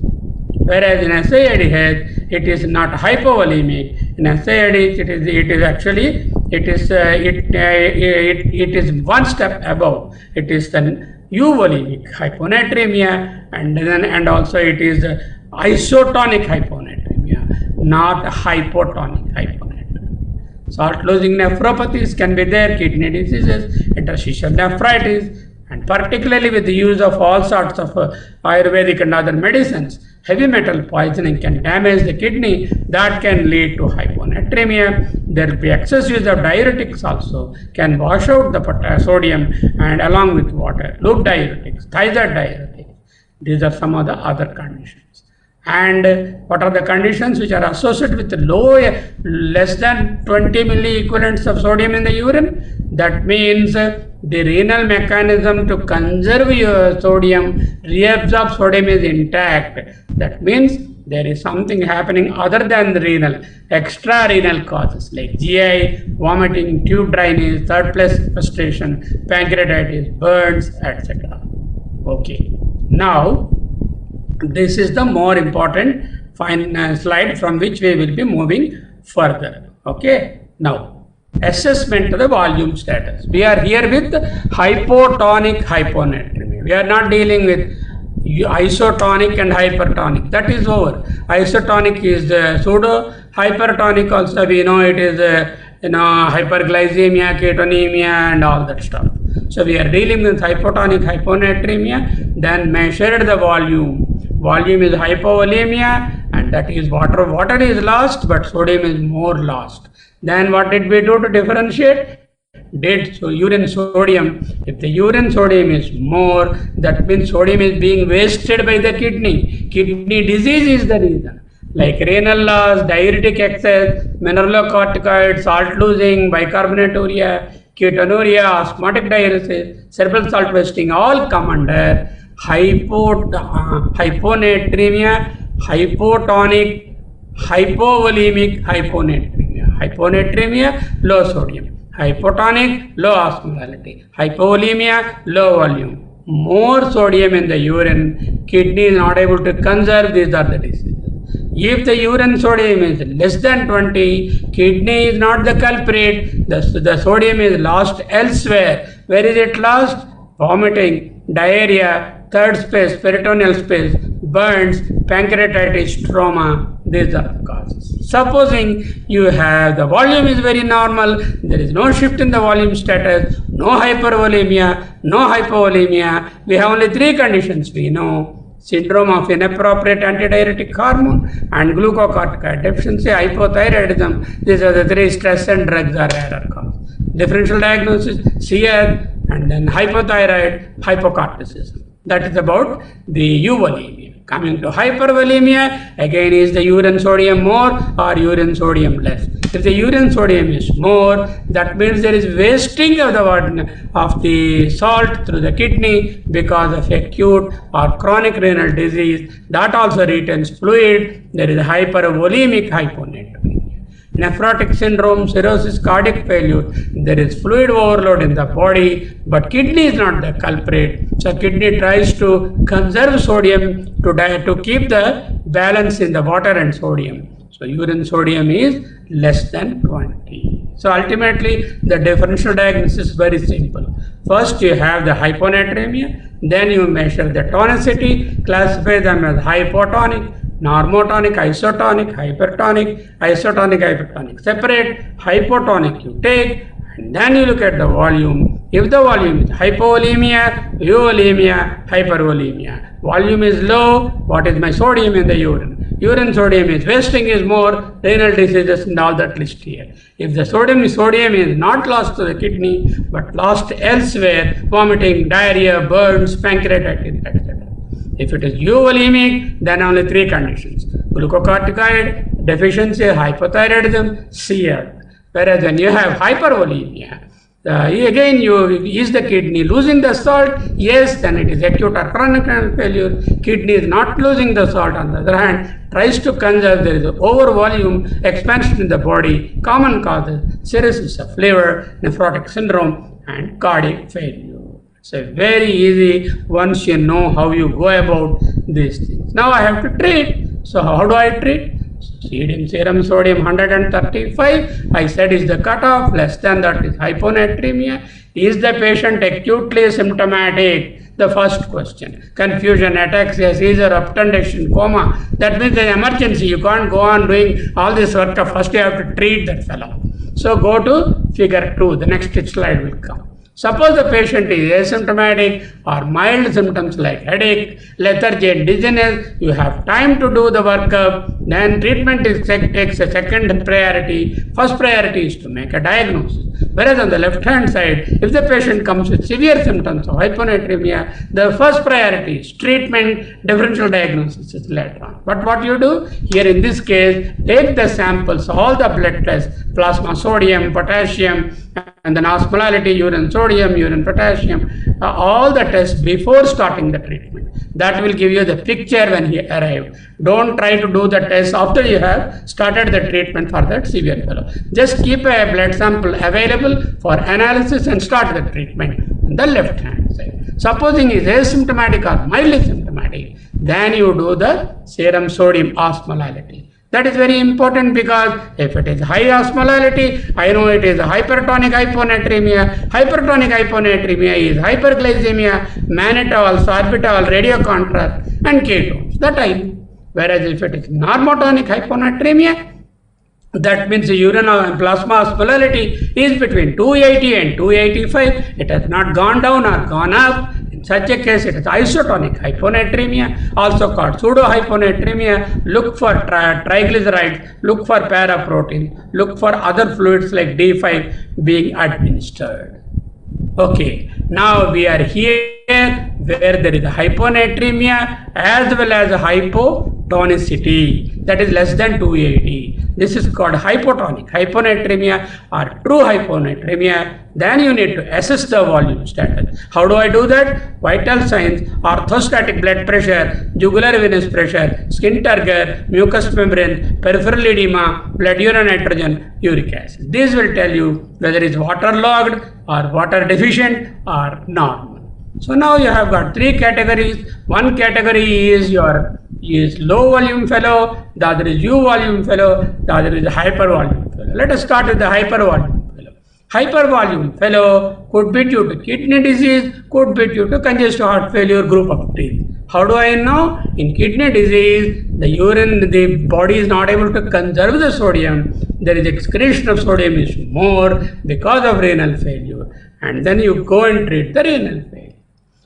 Whereas in SIADH, it is not hypovolemic. In SIADH, it is one step above. It is the euvolemic hyponatremia, and also it is isotonic hyponatremia, not hypotonic hyponatremia. Salt losing nephropathies can be there, kidney diseases, interstitial nephritis, and particularly with the use of all sorts of Ayurvedic and other medicines, heavy metal poisoning can damage the kidney. That can lead to hyponatremia. There will be excess use of diuretics also, can wash out the sodium and along with water. Loop diuretics, thiazide diuretics. These are some of the other conditions. And what are the conditions which are associated with less than 20 milliequivalents of sodium in the urine? That means the renal mechanism to conserve your sodium, reabsorb sodium is intact. That means there is something happening other than the renal, extra renal causes like GI, vomiting, tube dryness, third place frustration, pancreatitis, burns, etc. Okay. Now, this is the more important slide from which we will be moving further. Okay. Now, assessment of the volume status. We are here with hypotonic hyponatremia. We are not dealing with isotonic and hypertonic. That is over. Isotonic is pseudo. Hypertonic also we know it is hyperglycemia, ketonemia, and all that stuff. So we are dealing with hypotonic hyponatremia. Then measured the volume. Volume is hypovolemia, and that is water. Water is lost, but sodium is more lost. Then what did we do to differentiate? Urine sodium. If the urine sodium is more, that means sodium is being wasted by the kidney. Kidney disease is the reason. Like renal loss, diuretic excess, mineralocorticoid, salt losing, bicarbonaturia, ketonuria, osmotic diuresis, cerebral salt wasting, all come under hyponatremia, hypotonic, hypovolemic hyponatremia. Hyponatremia, low sodium. Hypotonic, low osmolarity. Hypovolemia, low volume. More sodium in the urine, kidney is not able to conserve. These are the diseases. If the urine sodium is less than 20, kidney is not the culprit. The sodium is lost elsewhere. Where is it lost? Vomiting, diarrhea, third space, peritoneal space, burns, pancreatitis, trauma. These are the causes. Supposing you have the volume is very normal, there is no shift in the volume status, no hypervolemia, no hypovolemia. We have only three conditions we know. Syndrome of inappropriate antidiuretic hormone and glucocorticoid deficiency, hypothyroidism. These are the three stress and drugs are error cause. Differential diagnosis, CR, and then hypothyroid, hypocorticism. That is about the euvolemia. Coming to hypervolemia, again is the urine sodium more or urine sodium less. If the urine sodium is more, that means there is wasting of the salt through the kidney because of acute or chronic renal disease. That also retains fluid. There is hypervolemic hyponatremia. Nephrotic syndrome, cirrhosis, cardiac failure, there is fluid overload in the body, but kidney is not the culprit. So kidney tries to conserve sodium to keep the balance in the water and sodium. So urine sodium is less than 20. So ultimately the differential diagnosis is very simple. First you have the hyponatremia, then you measure the tonicity, classify them as hypotonic, normotonic, isotonic, hypertonic, hypertonic. Separate hypotonic you take, and then you look at the volume. If the volume is hypovolemia, euvolemia, hypervolemia. Volume is low, what is my sodium in the urine? Urine sodium is wasting is more, renal diseases and all that list here. If the sodium is not lost to the kidney, but lost elsewhere, vomiting, diarrhea, burns, pancreatitis, etc. If it is euvolemic, then only three conditions. Glucocorticoid, deficiency, hypothyroidism, CR. Whereas when you have hypervolemia, is the kidney losing the salt? Yes, then it is acute or chronic renal failure. Kidney is not losing the salt. On the other hand, tries to conserve. There is over volume, expansion in the body, common causes, cirrhosis of liver, nephrotic syndrome, and cardiac failure. So very easy once you know how you go about these things. Now I have to treat. So how do I treat? Serum sodium 135, I said is the cutoff, less than that is hyponatremia. Is the patient acutely symptomatic? The first question. Confusion, ataxia, seizure, obtundation, coma. That means an emergency. You can't go on doing all this work. First you have to treat that fellow. So go to figure 2. The next slide will come. Suppose the patient is asymptomatic or mild symptoms like headache, lethargy and dizziness, you have time to do the workup, then treatment takes a second priority. First priority is to make a diagnosis. Whereas on the left-hand side, if the patient comes with severe symptoms of hyponatremia, the first priority is treatment, differential diagnosis is later on. But what you do here in this case, take the samples, all the blood tests, plasma sodium, potassium, and then osmolarity, urine sodium, urine potassium, all the tests before starting the treatment. That will give you the picture when he arrived. Don't try to do the test after you have started the treatment for that severe fellow. Just keep a blood sample available for analysis and start the treatment on the left hand side. Supposing he is asymptomatic or mildly symptomatic, then you do the serum sodium osmolarity. That is very important, because if it is high osmolarity, I know it is hypertonic hyponatremia. Hypertonic hyponatremia is hyperglycemia, mannitol, sorbitol, radiocontrast, and ketones. That I know. Whereas if it is normotonic hyponatremia, that means the urine and plasma osmolarity is between 280 and 285. It has not gone down or gone up. In such a case, it is isotonic hyponatremia, also called pseudo-hyponatremia. Look for triglycerides, look for paraprotein, look for other fluids like D5 being administered. Okay, now we are here where there is a hyponatremia as well as a hypotonicity, that is less than 280. This is called hypotonic hyponatremia or true hyponatremia. Then you need to assess the volume status. How do I do that? Vital signs, orthostatic blood pressure, jugular venous pressure, skin turgor, mucous membrane, peripheral edema, blood urine nitrogen, uric acid. These will tell you whether it is waterlogged or water deficient or normal. So now you have got three categories. One category is low volume fellow, the other is U volume fellow, the other is hyper volume fellow. Let us start with the hyper volume fellow. Hyper volume fellow could be due to kidney disease, could be due to congestive heart failure, group of three. How do I know? In kidney disease, the body is not able to conserve the sodium. There is excretion of sodium is more because of renal failure, and then you go and treat the renal failure.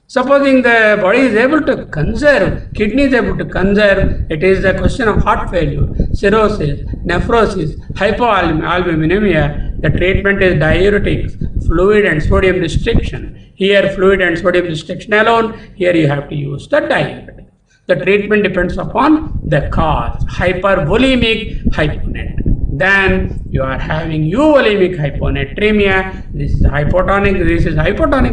Supposing the body is able to conserve, kidney is able to conserve, it is a question of heart failure, cirrhosis, nephrosis, hypoalbuminemia. The treatment is diuretics, fluid and sodium restriction. Here fluid and sodium restriction alone, here you have to use the diuretic. The treatment depends upon the cause, hypervolemic hyponatremia. Then you are having euvolemic hyponatremia. This is hypotonic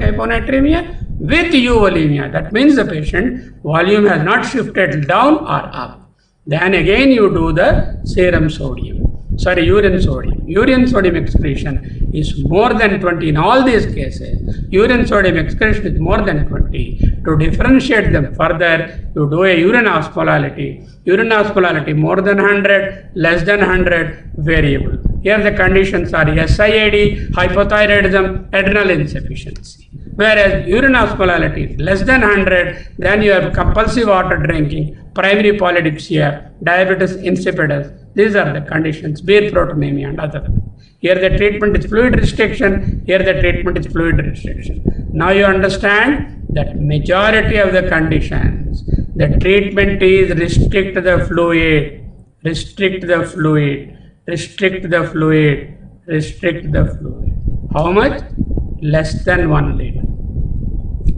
hyponatremia with euvolemia. That means the patient volume has not shifted down or up. Then again you do the urine sodium. Urine sodium excretion is more than 20 in all these cases. Urine sodium excretion is more than 20. To differentiate them further, you do a urine osmolarity. Urine osmolarity more than 100, less than 100, variable. Here the conditions are SIAD, hypothyroidism, adrenal insufficiency. Whereas urine osmolarity is less than 100, then you have compulsive water drinking, primary polydipsia, diabetes insipidus. These are the conditions, beer proteinemia and other. Here the treatment is fluid restriction, here the treatment is fluid restriction. Now you understand that majority of the conditions, the treatment is restrict the fluid, restrict the fluid, restrict the fluid, restrict the fluid. How much? Less than 1 liter.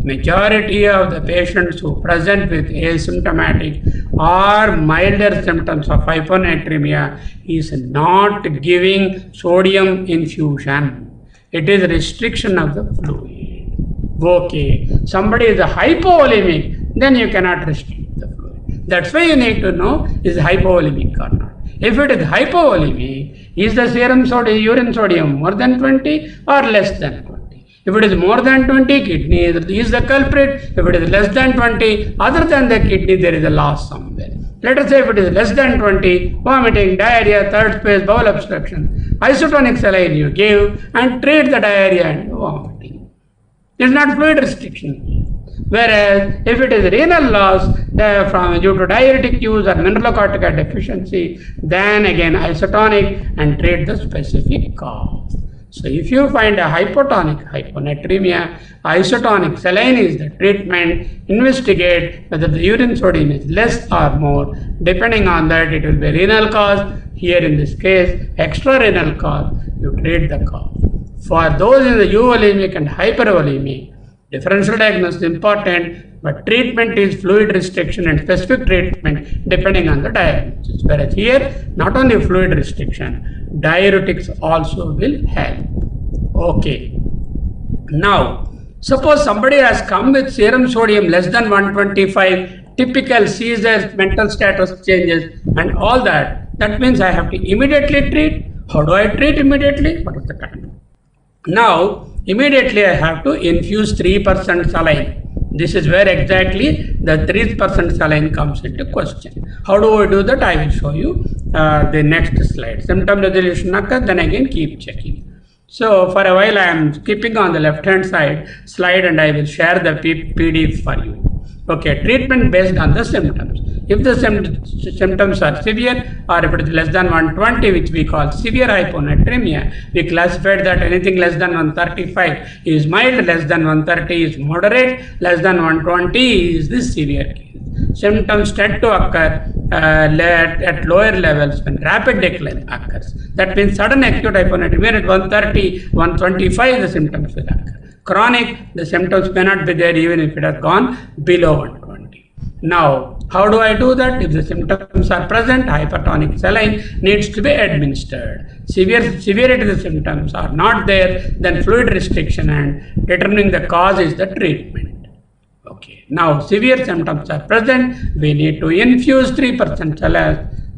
Majority of the patients who present with asymptomatic or milder symptoms of hyponatremia is not giving sodium infusion. It is restriction of the fluid. Okay, somebody is a hypovolemic, then you cannot restrict the fluid. That's why you need to know is hypovolemic or not. If it is hypovolemic, is the serum sodium, urine sodium more than 20 or less than 20? If it is more than 20, kidney is the culprit. If it is less than 20, other than the kidney, there is a loss somewhere. Let us say if it is less than 20, vomiting, diarrhea, third phase, bowel obstruction, isotonic saline you give and treat the diarrhea and vomiting. It is not fluid restriction. Whereas if it is renal loss due to diuretic use or mineralocorticoid deficiency, then again isotonic and treat the specific cause. So if you find a hypotonic hyponatremia, isotonic saline is the treatment. Investigate whether the urine sodium is less or more. Depending on that, it will be renal cause. Here in this case, extrarenal cause, you treat the cause. For those in the euvolemic and hypervolemic, differential diagnosis is important, but treatment is fluid restriction and specific treatment depending on the diagnosis. Whereas here, not only fluid restriction, diuretics also will help. Okay. Now, suppose somebody has come with serum sodium less than 125, typical seizures, mental status changes, and all that. That means I have to immediately treat. How do I treat immediately? What is the time? Now, immediately I have to infuse 3% saline. This is where exactly the 3% saline comes into question. How do I do that? I will show you the next slide. Symptom resolution occurs, then again keep checking. So for a while I am keeping on the left hand side slide and I will share the PDF for you. Okay, treatment based on the symptoms. If the symptoms are severe or if it is less than 120, which we call severe hyponatremia, we classified that anything less than 135 is mild, less than 130 is moderate, less than 120 is the severe case. Symptoms tend to occur at lower levels when rapid decline occurs. That means sudden acute hyponatremia at 130, 125 the symptoms will occur. Chronic, the symptoms may not be there even if it has gone below 120. Now, how do I do that? If the symptoms are present, hypertonic saline needs to be administered. Severity of the symptoms are not there, then fluid restriction and determining the cause is the treatment. Okay. Now, severe symptoms are present, we need to infuse 3%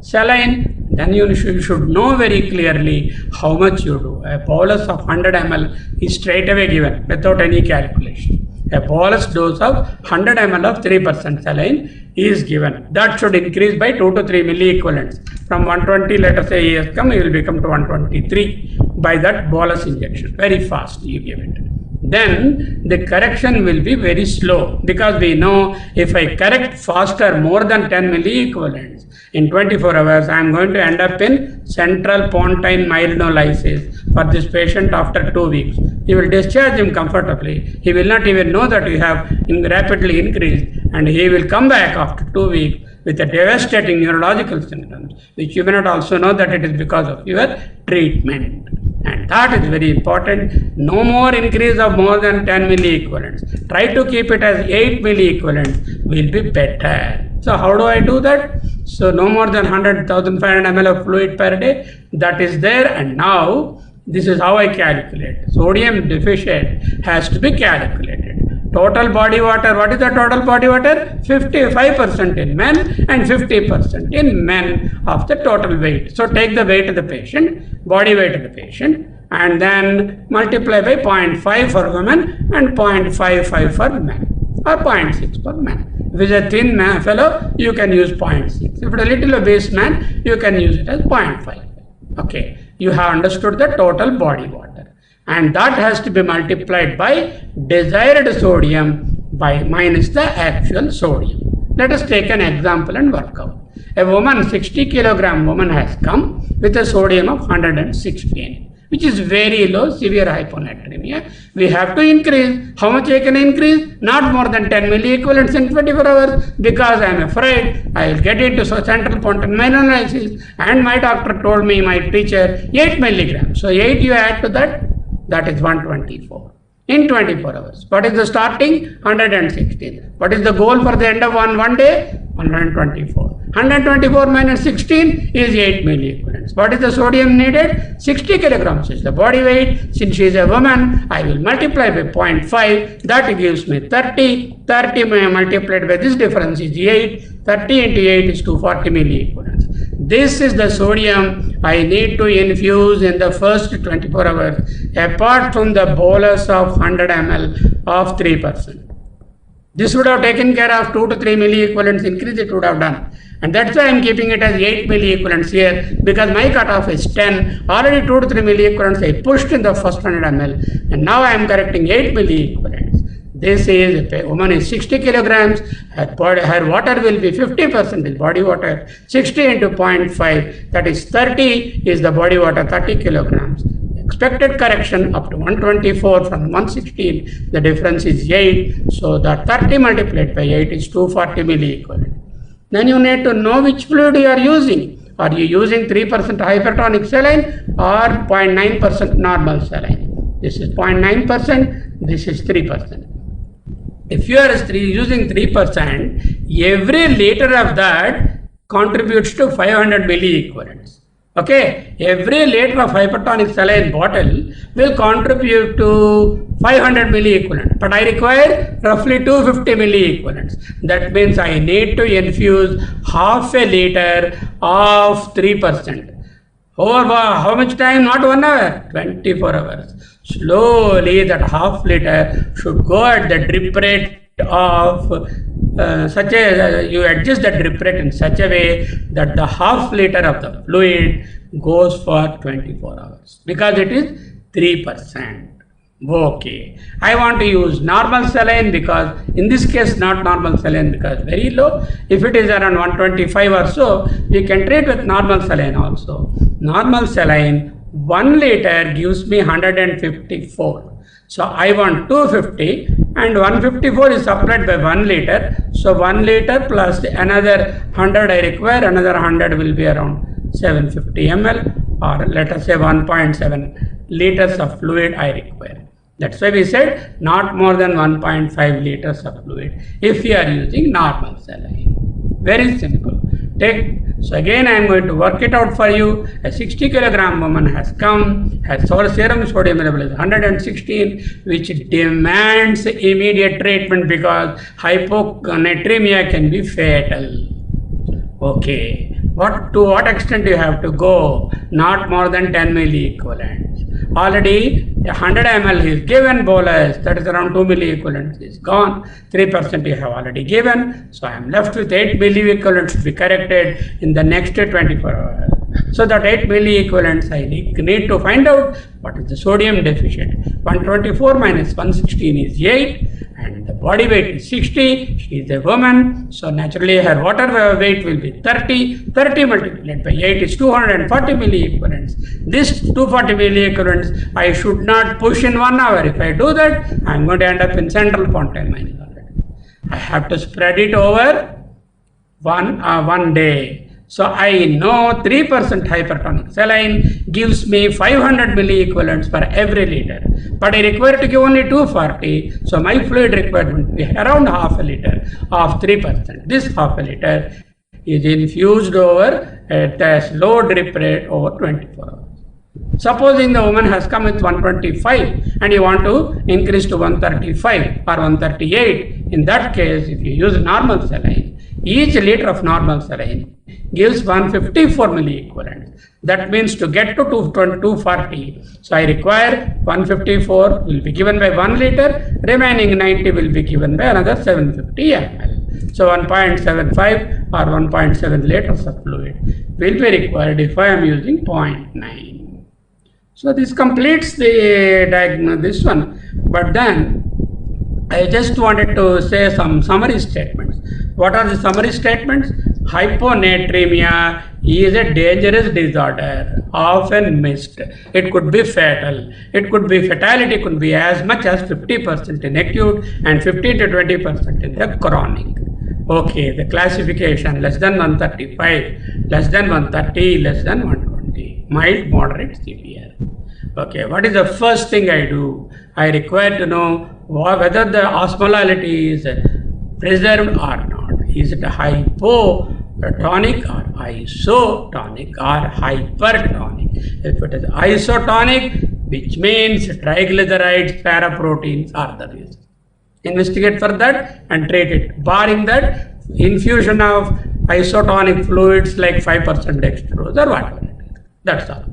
saline. Then you should know very clearly how much you do. A bolus of 100 ml is straight away given without any calculation. A bolus dose of 100 ml of 3% saline is given. That should increase by 2 to 3 milliequivalents. From 120, let us say he has come, he will become to 123 by that bolus injection. Very fast you give it. Then the correction will be very slow because we know if I correct faster more than 10 milliequivalents in 24 hours, I am going to end up in central pontine myelinolysis for this patient after 2 weeks. You will discharge him comfortably. He will not even know that you have rapidly increased and he will come back after 2 weeks with a devastating neurological symptoms, which you may not also know that it is because of your treatment. And that is very important. No more increase of more than 10 milliequivalents. Try to keep it as 8 milliequivalents will be better. So how do I do that? So no more than 100,500 ml of fluid per day. That is there. And now this is how I calculate. Sodium deficient has to be calculated. Total body water, what is the total body water? 55% in men and 50% in men of the total weight. So take the weight of the patient, body weight of the patient, and then multiply by 0.5 for women and 0.55 for men, or 0.6 for men. If it is a thin man, fellow, you can use 0.6. If it is a little obese man, you can use it as 0.5. Okay, you have understood the total body water. And that has to be multiplied by desired sodium by minus the actual sodium. Let us take an example and work out. A woman, 60 kilogram woman has come with a sodium of 116, which is very low, severe hyponatremia. We have to increase. How much I can increase? Not more than 10 milliequivalents in 24 hours because I am afraid I will get into central pontine myelinolysis. And my doctor told me, my teacher, 8 milligrams. So 8 you add to that. That is 124 in 24 hours. What is the starting? 116. What is the goal for the end of one day? 124. 124 minus 16 is 8 milliequivalents. What is the sodium needed? 60 kilograms is the body weight. Since she is a woman, I will multiply by 0.5. That gives me 30. 30 multiplied by this difference is 8. 30 into 8 is 240 milliequivalents. This is the sodium I need to infuse in the first 24 hours apart from the bolus of 100 ml of 3%. This would have taken care of 2 to 3 milliequivalents increase, it would have done. And that's why I am keeping it as 8 milliequivalents here because my cutoff is 10. Already 2 to 3 milliequivalents I pushed in the first 100 ml and now I am correcting 8 milliequivalents. This is, a woman is 60 kilograms, her water will be 50% body water, 60 into 0.5, that is 30 is the body water, 30 kilograms. Expected correction up to 124 from 116, the difference is 8, so that 30 multiplied by 8 is 240 milliequivalent. Then you need to know which fluid you are using. Are you using 3% hypertonic saline or 0.9% normal saline? This is 0.9%, this is 3%. If you are using 3%, every liter of that contributes to 500 milliequivalents. Okay, every liter of hypertonic saline bottle will contribute to 500 milliequivalent, but I require roughly 250 milliequivalents. That means I need to infuse half a liter of 3%. Over how much time? Not 1 hour, 24 hours. Slowly that half liter should go at the drip rate of you adjust the drip rate in such a way that the half liter of the fluid goes for 24 hours because it is 3%. Okay, I want to use normal saline because in this case not normal saline because very low. If it is around 125 or so, we can treat with normal saline also. Normal saline 1 liter gives me 154. So I want 250 and 154 is supplied by 1 liter. So 1 liter plus another 100 I require, another 100 will be around 750 ml or let us say 1.7 liters of fluid I require. That's why we said not more than 1.5 liters of fluid if you are using normal saline. Very simple. So again I am going to work it out for you. A 60 kilogram woman has come, has serum sodium level is 116, which demands immediate treatment because hyponatremia can be fatal. Okay, to what extent you have to go? Not more than 10 milliequivalents. Already 100 ml is given bolus, that is around 2 milliequivalents is gone. 3% you have already given. So I am left with 8 milliequivalents to be corrected in the next 24 hours. So that 8 milliequivalents I need to find out what is the sodium deficient. 124 minus 116 is 8 and the body weight is 60. She is a woman. So naturally her water weight will be 30. 30 multiplied by 8 is 240 milliequivalents. This 240 milliequivalents I should not push in 1 hour. If I do that, I am going to end up in central pontine mining already. I have to spread it over one day. So I know 3% hypertonic saline gives me 500 milliequivalents for every liter, but I require to give only 240. So my fluid requirement will be around half a liter of 3%. This half a liter is infused over at a slow drip rate over 24 hours. Supposing the woman has come with 125 and you want to increase to 135 or 138, in that case if you use normal saline, each liter of normal saline gives 154 milliequivalents. That means to get to 240, so I require 154 will be given by 1 liter, remaining 90 will be given by another 750 ml. So 1.75 or 1.7 liters of fluid will be required if I am using 0.9. So this completes the this one, but then I just wanted to say some summary statements. What are the summary statements? Hyponatremia is a dangerous disorder, often missed. It could be fatal. It could be fatality could be as much as 50% in acute and 15 to 20% in the chronic. Okay, the classification less than 135, less than 130, less than 120, mild, moderate, severe. Okay, what is the first thing I do? I require to know whether the osmolarity is preserved or not. Is it hypotonic or isotonic or hypertonic? If it is isotonic, which means triglycerides, paraproteins are the reason. Investigate for that and treat it. Barring that, infusion of isotonic fluids like 5% dextrose or whatever it is. That's all.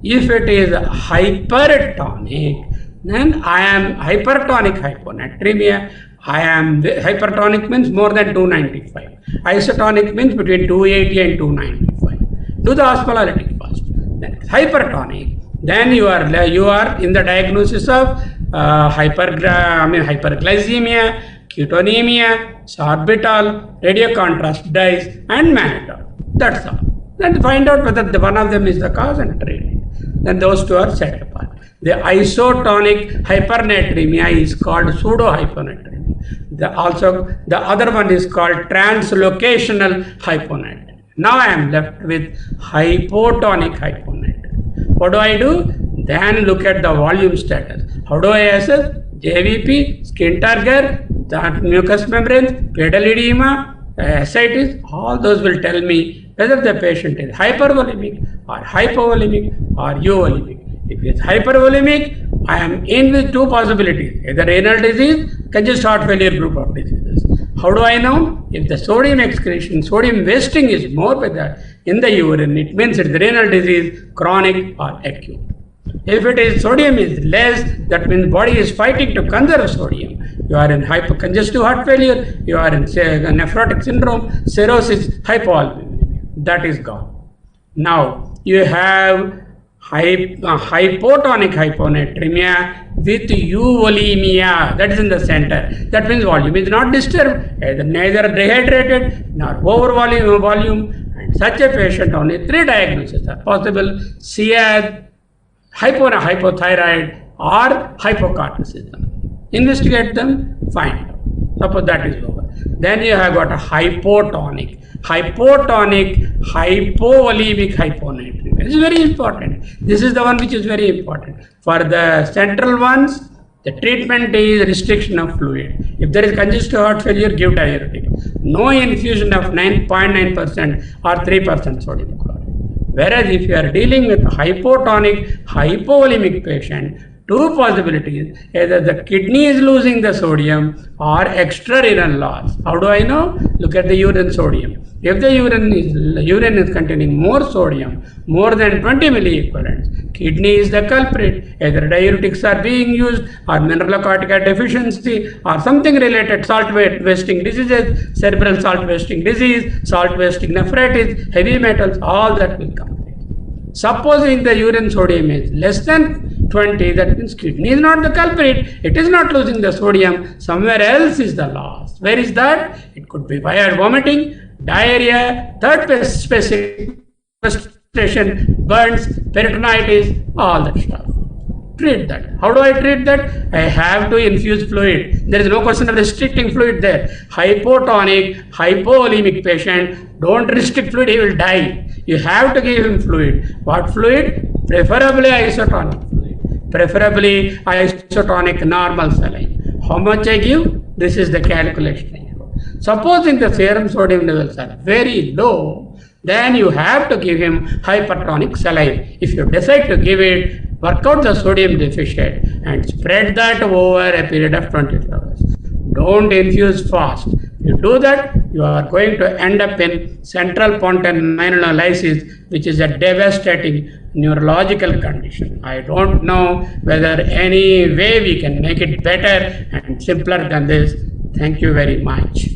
If it is hypertonic, then I am hypertonic hyponatremia. Hypertonic means more than 295. Isotonic means between 280 and 295. Do the osmolarity first. Then hypertonic. Then you are in the diagnosis of hyperglycemia, ketonemia, sorbitol, radiocontrast dyes, and mannitol. That's all. Then find out whether one of them is the cause and treat it. Then those two are set apart. The isotonic hypernatremia is called pseudohyponatremia. The other one is called translocational hyponatremia. Now I am left with hypotonic hyponatremia. What do? Then look at the volume status. How do I assess? JVP, skin turgor, the mucous membrane, pedal edema, ascites, all those will tell me whether the patient is hypervolemic or hypovolemic or euvolemic. If it is hypervolemic, I am in with two possibilities, either renal disease, congestive heart failure group of diseases. How do I know? If the sodium excretion, sodium wasting is more in the urine, it means it's renal disease, chronic or acute. If it is sodium is less, that means body is fighting to conserve sodium. You are in hypercongestive heart failure, you are in nephrotic syndrome, cirrhosis, hypoalbuminemia. That is gone. Now you have hypotonic hyponatremia with euvolemia, that is in the center. That means volume is not disturbed, neither dehydrated nor over volume, and such a patient only three diagnoses are possible: CAD, hypothyroid or hypocorticism. Investigate them, find out. Suppose that is over. Then you have got a hypovolemic hypovolemic hyponatremia. This is very important. This is the one which is very important. For the central ones, the treatment is restriction of fluid. If there is congestive heart failure, give diuretic. No infusion of 9.9% or 3% sodium chloride. Whereas if you are dealing with hypotonic hypovolemic patient, two possibilities: either the kidney is losing the sodium or extrarenal loss. How do I know? Look at the urine sodium. If the urine is containing more sodium, more than 20 milliequivalents, kidney is the culprit. Either diuretics are being used, or mineralocorticoid deficiency, or something related salt wasting diseases, cerebral salt wasting disease, salt wasting nephritis, heavy metals, all that will come there. Supposing the urine sodium is less than 20, that means kidney is not the culprit, it is not losing the sodium, somewhere else is the loss. Where is that? It could be via vomiting, diarrhea, third specific frustration, burns, peritonitis, all that stuff. Treat that. How do I treat that? I have to infuse fluid. There is no question of restricting fluid there. Hypotonic, hypovolemic patient, don't restrict fluid, he will die. You have to give him fluid. What fluid? Preferably isotonic fluid. Preferably isotonic normal saline. How much I give? This is the calculation I give. Supposing the serum sodium levels are very low, then you have to give him hypertonic saline. If you decide to give it, work out the sodium deficit and spread that over a period of 24 hours. Don't infuse fast. You do that, you are going to end up in central pontine myelinolysis, which is a devastating neurological condition. I don't know whether any way we can make it better and simpler than this. Thank you very much.